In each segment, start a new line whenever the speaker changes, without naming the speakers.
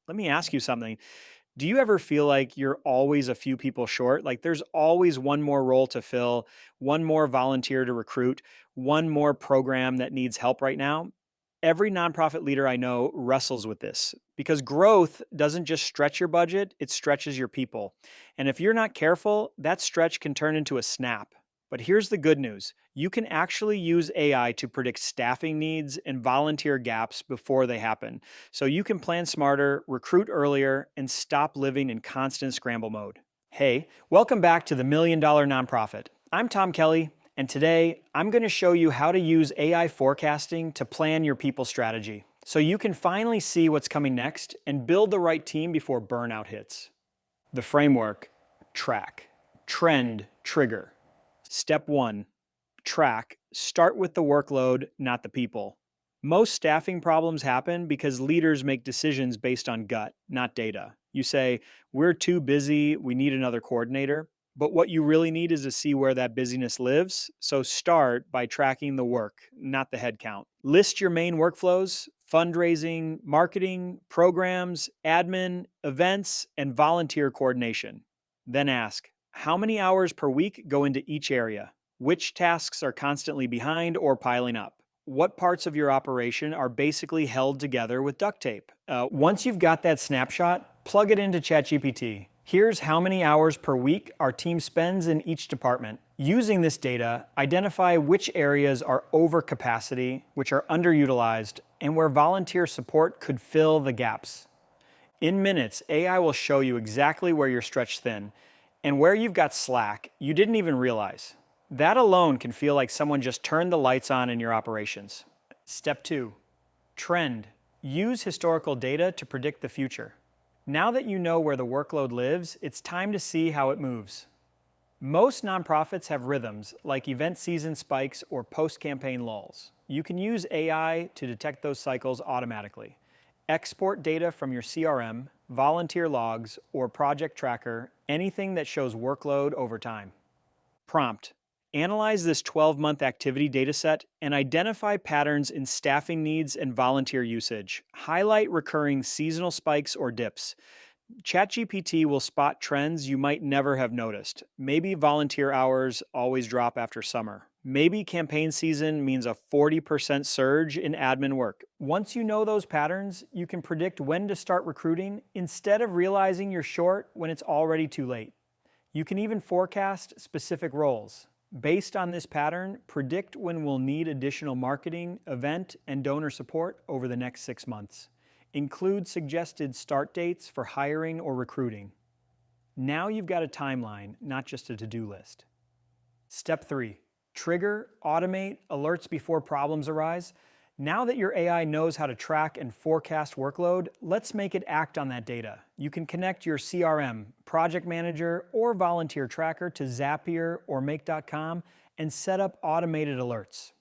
Let me ask you something. Do you ever feel like you're always a few people short? Like there's always one more role to fill, one more volunteer to recruit, one more program that needs help right now? Every nonprofit leader I know wrestles with this because growth doesn't just stretch your budget, it stretches your people. And if you're not careful, that stretch can turn into a snap. But here's the good news, you can actually use AI to predict staffing needs and volunteer gaps before they happen. So you can plan smarter, recruit earlier, and stop living in constant scramble mode. Hey, welcome back to the Million Dollar Nonprofit. I'm Tom Kelly, and today I'm going to show you how to use AI forecasting to plan your people strategy so you can finally see what's coming next and build the right team before burnout hits. The framework: track, trend, trigger. Step 1: track. Start with the workload, not the people. Most staffing problems happen because leaders make decisions based on gut, not data. You say, we're too busy, we need another coordinator. But what you really need is to see where that busyness lives. So start by tracking the work, not the headcount. List your main workflows: fundraising, marketing, programs, admin, events, and volunteer coordination. Then ask, how many hours per week go into each area? Which tasks are constantly behind or piling up? What parts of your operation are basically held together with duct tape? Once you've got that snapshot, plug it into ChatGPT. Here's how many hours per week our team spends in each department. Using this data, identify which areas are over capacity, which are underutilized, and where volunteer support could fill the gaps. In minutes, AI will show you exactly where you're stretched thin and where you've got slack you didn't even realize. That alone can feel like someone just turned the lights on in your operations. Step 2: trend. Use historical data to predict the future. Now that you know where the workload lives, it's time to see how it moves. Most nonprofits have rhythms like event season spikes or post-campaign lulls. You can use AI to detect those cycles automatically. Export data from your CRM, volunteer logs, or project tracker, anything that shows workload over time. Prompt: analyze this 12-month activity dataset and identify patterns in staffing needs and volunteer usage. Highlight recurring seasonal spikes or dips. ChatGPT will spot trends you might never have noticed. Maybe volunteer hours always drop after summer. Maybe campaign season means a 40% surge in admin work. Once you know those patterns, you can predict when to start recruiting instead of realizing you're short when it's already too late. You can even forecast specific roles. Based on this pattern, predict when we'll need additional marketing, event, and donor support over the next 6 months. Include suggested start dates for hiring or recruiting. Now you've got a timeline, not just a to-do list. Step 3: trigger, automate, alerts before problems arise. Now that your AI knows how to track and forecast workload, let's make it act on that data. You can connect your CRM, project manager, or volunteer tracker to Zapier or Make.com and set up automated alerts.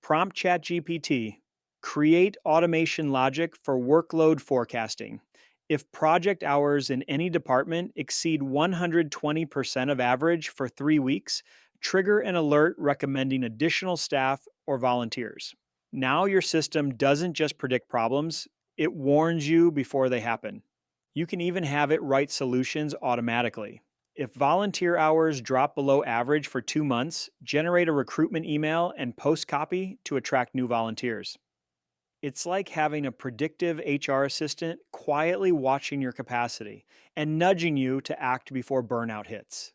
Prompt ChatGPT: create automation logic for workload forecasting. If project hours in any department exceed 120% of average for 3 weeks, trigger an alert recommending additional staff or volunteers. Now your system doesn't just predict problems, it warns you before they happen. You can even have it write solutions automatically. If volunteer hours drop below average for 2 months, generate a recruitment email and post copy to attract new volunteers. It's like having a predictive HR assistant quietly watching your capacity and nudging you to act before burnout hits.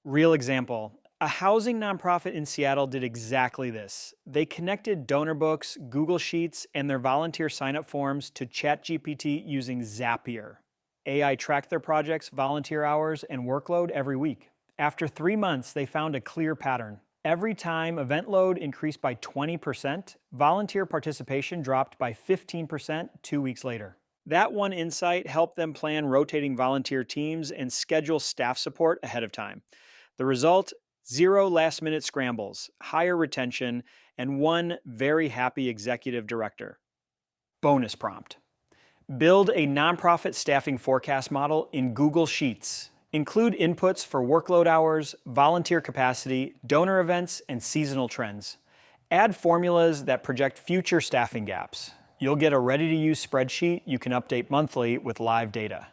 Real example: a housing nonprofit in Seattle did exactly this. They connected donor books, Google Sheets, and their volunteer sign-up forms to ChatGPT using Zapier. AI tracked their projects, volunteer hours, and workload every week. After 3 months, they found a clear pattern. Every time event load increased by 20%, volunteer participation dropped by 15% 2 weeks later. That one insight helped them plan rotating volunteer teams and schedule staff support ahead of time. The result: 0 last-minute scrambles, higher retention, and one very happy executive director. Bonus prompt: build a nonprofit staffing forecast model in Google Sheets. Include inputs for workload hours, volunteer capacity, donor events, and seasonal trends. Add formulas that project future staffing gaps. You'll get a ready-to-use spreadsheet you can update monthly with live data.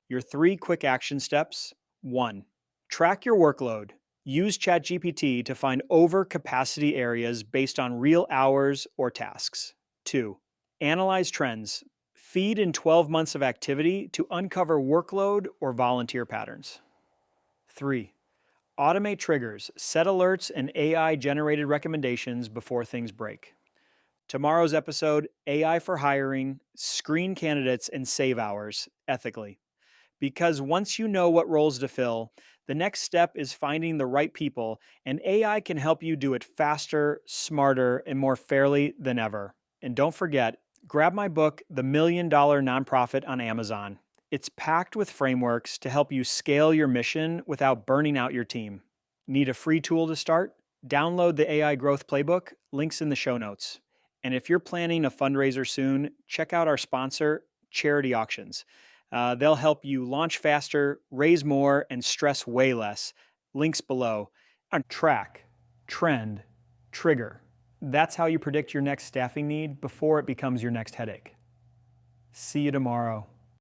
Your 3 quick action steps. 1. Track your workload. Use ChatGPT to find overcapacity areas based on real hours or tasks. 2. Analyze trends. Feed in 12 months of activity to uncover workload or volunteer patterns. 3. Automate triggers. Set alerts and AI-generated recommendations before things break. Tomorrow's episode, AI for hiring, screen candidates and save hours ethically. Because once you know what roles to fill, the next step is finding the right people, and AI can help you do it faster, smarter, and more fairly than ever. And don't forget, grab my book, The $1,000,000 Nonprofit, on Amazon. It's packed with frameworks to help you scale your mission without burning out your team. Need a free tool to start? Download the AI Growth Playbook, links in the show notes. And if you're planning a fundraiser soon, check out our sponsor, Charity Auctions. They'll help you launch faster, raise more, and stress way less. Links below. On track, trend, trigger. That's how you predict your next staffing need before it becomes your next headache. See you tomorrow.